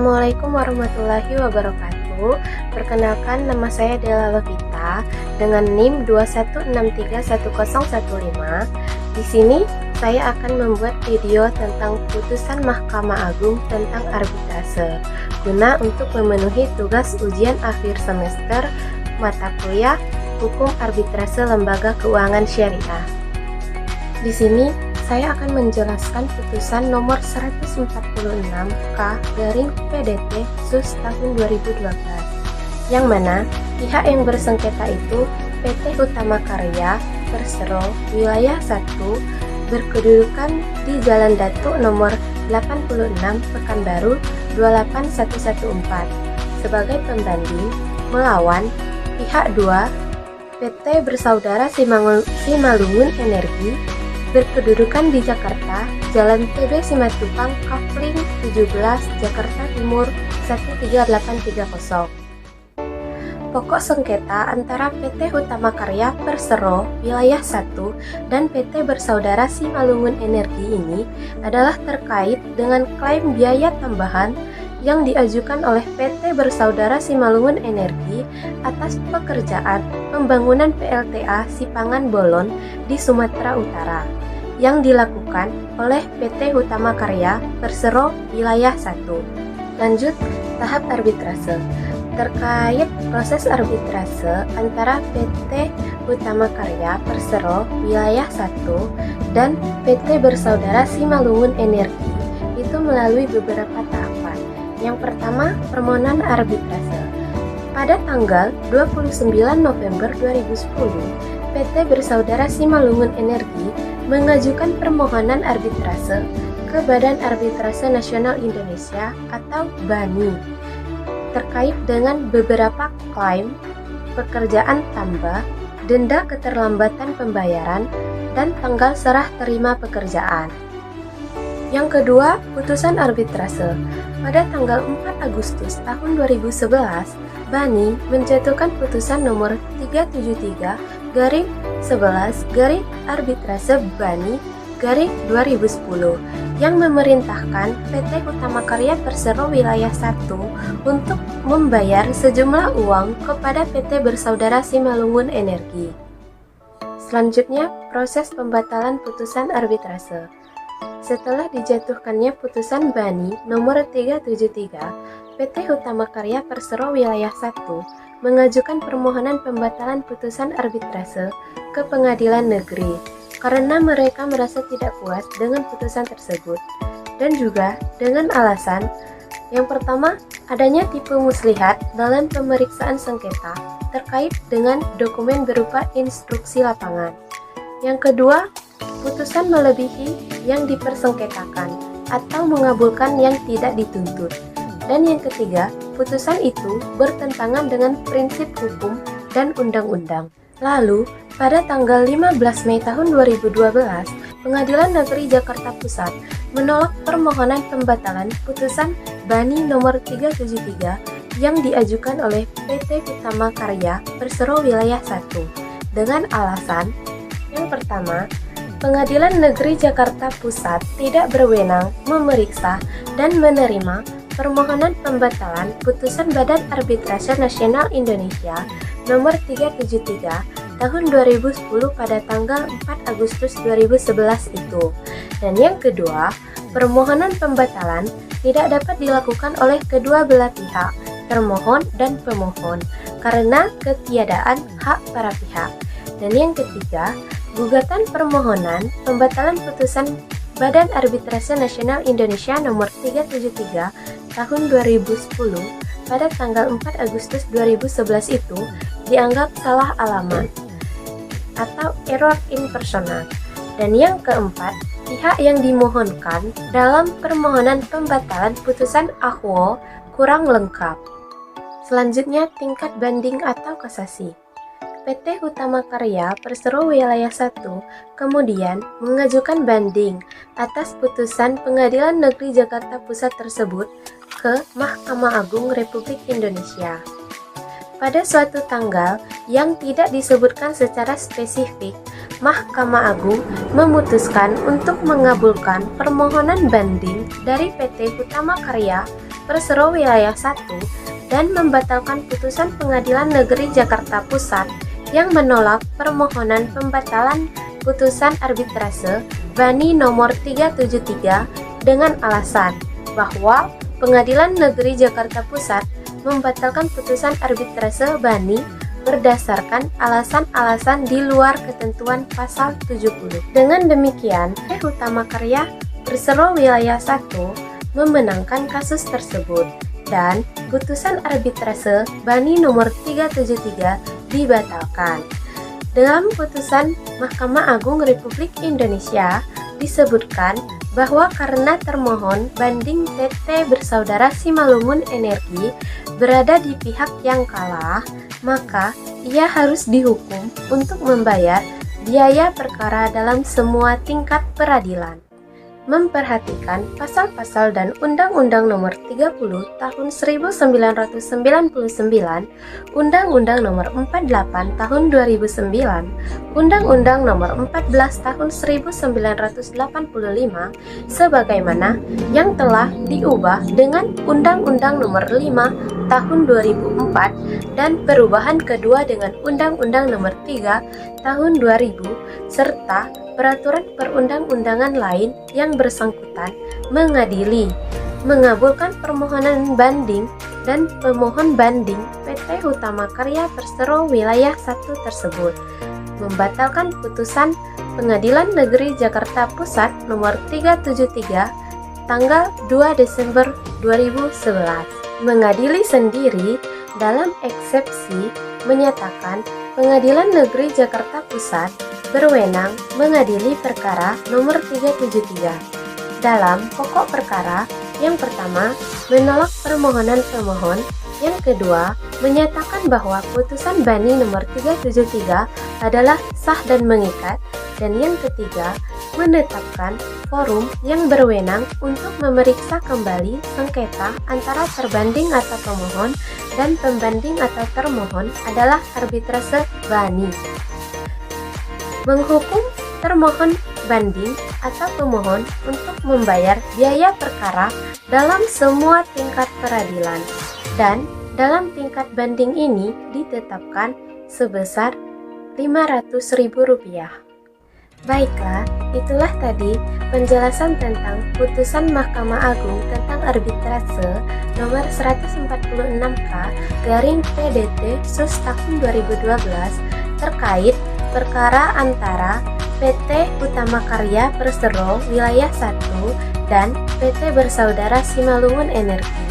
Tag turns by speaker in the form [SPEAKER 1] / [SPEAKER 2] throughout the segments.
[SPEAKER 1] Assalamualaikum warahmatullahi wabarakatuh. Perkenalkan, nama saya Della Lovita dengan NIM 21631015. Di sini saya akan membuat video tentang putusan Mahkamah Agung tentang arbitrase guna untuk memenuhi tugas ujian akhir semester mata kuliah Hukum Arbitrase Lembaga Keuangan Syariah. Di sini saya akan menjelaskan putusan nomor 146K/PDT Sus tahun 2012, yang mana pihak yang bersengketa itu PT Utama Karya Persero Wilayah 1 berkedudukan di Jalan Datuk nomor 86 Pekanbaru 28114 sebagai pembanding melawan pihak 2 PT Bersaudara Simalungun Energi berkedudukan di Jakarta, Jalan TB Simatupang, Kafling 17, Jakarta Timur 13830. Pokok sengketa antara PT Utama Karya Persero Wilayah 1 dan PT Bersaudara Simalungun Energi ini adalah terkait dengan klaim biaya tambahan yang diajukan oleh PT Bersaudara Simalungun Energi atas pekerjaan pembangunan PLTA Sipangan Bolon di Sumatera Utara yang dilakukan oleh PT Utama Karya Persero Wilayah 1. Lanjut tahap arbitrase. Terkait proses arbitrase antara PT Utama Karya Persero Wilayah 1 dan PT Bersaudara Simalungun Energi itu melalui beberapa tahapan. Yang pertama, permohonan arbitrase. Pada tanggal 29 November 2010, PT Bersaudara Simalungun Energi mengajukan permohonan arbitrase ke Badan Arbitrase Nasional Indonesia atau BANI terkait dengan beberapa klaim pekerjaan tambah, denda keterlambatan pembayaran, dan tanggal serah terima pekerjaan. Yang kedua, putusan arbitrase. Pada tanggal 4 Agustus tahun 2011, BANI menjatuhkan putusan nomor 373/11/Arbitrase BANI /2010 yang memerintahkan PT Utama Karya Persero Wilayah 1 untuk membayar sejumlah uang kepada PT Bersaudara Simalungun Energi. Selanjutnya, proses pembatalan putusan arbitrase. Setelah dijatuhkannya putusan BANI nomor 373, PT Utama Karya Persero Wilayah 1 mengajukan permohonan pembatalan putusan arbitrase ke Pengadilan Negeri karena mereka merasa tidak puas dengan putusan tersebut, dan juga dengan alasan yang pertama, adanya tipu muslihat dalam pemeriksaan sengketa terkait dengan dokumen berupa instruksi lapangan. Yang kedua, putusan melebihi yang dipersengketakan atau mengabulkan yang tidak dituntut. Dan yang ketiga, putusan itu bertentangan dengan prinsip hukum dan undang-undang. Lalu, pada tanggal 15 Mei tahun 2012, Pengadilan Negeri Jakarta Pusat menolak permohonan pembatalan putusan BANI nomor 373 yang diajukan oleh PT Utama Karya Persero Wilayah 1 dengan alasan yang pertama, Pengadilan Negeri Jakarta Pusat tidak berwenang memeriksa dan menerima permohonan pembatalan putusan Badan Arbitrase Nasional Indonesia nomor 373 tahun 2010 pada tanggal 4 Agustus 2011 itu. Dan yang kedua, permohonan pembatalan tidak dapat dilakukan oleh kedua belah pihak, termohon dan pemohon, karena ketiadaan hak para pihak. Dan yang ketiga, gugatan permohonan pembatalan putusan Badan Arbitrase Nasional Indonesia nomor 373 tahun 2010 pada tanggal 4 Agustus 2011 itu dianggap salah alamat atau error impersonal. Dan yang keempat, pihak yang dimohonkan dalam permohonan pembatalan putusan ahwal kurang lengkap. Selanjutnya, tingkat banding atau kasasi. PT Utama Karya Persero Wilayah 1 kemudian mengajukan banding atas putusan Pengadilan Negeri Jakarta Pusat tersebut ke Mahkamah Agung Republik Indonesia. Pada suatu tanggal yang tidak disebutkan secara spesifik, Mahkamah Agung memutuskan untuk mengabulkan permohonan banding dari PT Utama Karya Persero Wilayah 1 dan membatalkan putusan Pengadilan Negeri Jakarta Pusat yang menolak permohonan pembatalan putusan arbitrase BANI nomor 373 dengan alasan bahwa Pengadilan Negeri Jakarta Pusat membatalkan putusan arbitrase BANI berdasarkan alasan-alasan di luar ketentuan pasal 70. Dengan demikian, PT Hutama Karya Persero Wilayah 1 memenangkan kasus tersebut dan putusan arbitrase BANI nomor 373 dibatalkan. Dalam putusan Mahkamah Agung Republik Indonesia disebutkan bahwa karena termohon banding PT Bersaudara Simalungun Energi berada di pihak yang kalah, maka ia harus dihukum untuk membayar biaya perkara dalam semua tingkat peradilan. Memperhatikan pasal-pasal dan Undang-Undang Nomor 30 Tahun 1999, Undang-Undang Nomor 48 Tahun 2009, Undang-Undang Nomor 14 Tahun 1985 sebagaimana yang telah diubah dengan Undang-Undang Nomor 5 Tahun 2004 dan perubahan kedua dengan Undang-Undang Nomor 3 Tahun 2000 serta peraturan perundang-undangan lain yang bersangkutan mengadili, mengabulkan permohonan banding dan pemohon banding PT Hutama Karya Persero Wilayah 1 tersebut, membatalkan putusan Pengadilan Negeri Jakarta Pusat nomor 373 tanggal 2 Desember 2011. Mengadili sendiri dalam eksepsi menyatakan Pengadilan Negeri Jakarta Pusat berwenang mengadili perkara nomor 373. Dalam pokok perkara, yang pertama, menolak permohonan pemohon, yang kedua, menyatakan bahwa putusan BANI nomor 373 adalah sah dan mengikat, dan yang ketiga, menetapkan forum yang berwenang untuk memeriksa kembali sengketa antara terbanding atau pemohon dan pembanding atau termohon adalah arbitrase BANI. Menghukum termohon banding atau pemohon untuk membayar biaya perkara dalam semua tingkat peradilan, dan dalam tingkat banding ini ditetapkan sebesar Rp500.000. Baiklah, itulah tadi penjelasan tentang putusan Mahkamah Agung tentang arbitrase nomor 146K garing PDT Sus tahun 2012 terkait perkara antara PT Hutama Karya Persero Wilayah 1 dan PT Bersaudara Simalungun Energi.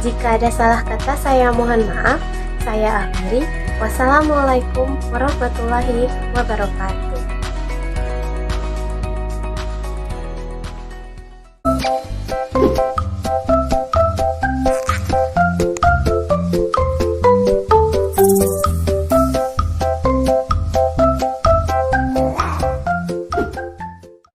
[SPEAKER 1] Jika ada salah kata, saya mohon maaf. Saya akhiri. Wassalamualaikum warahmatullahi wabarakatuh.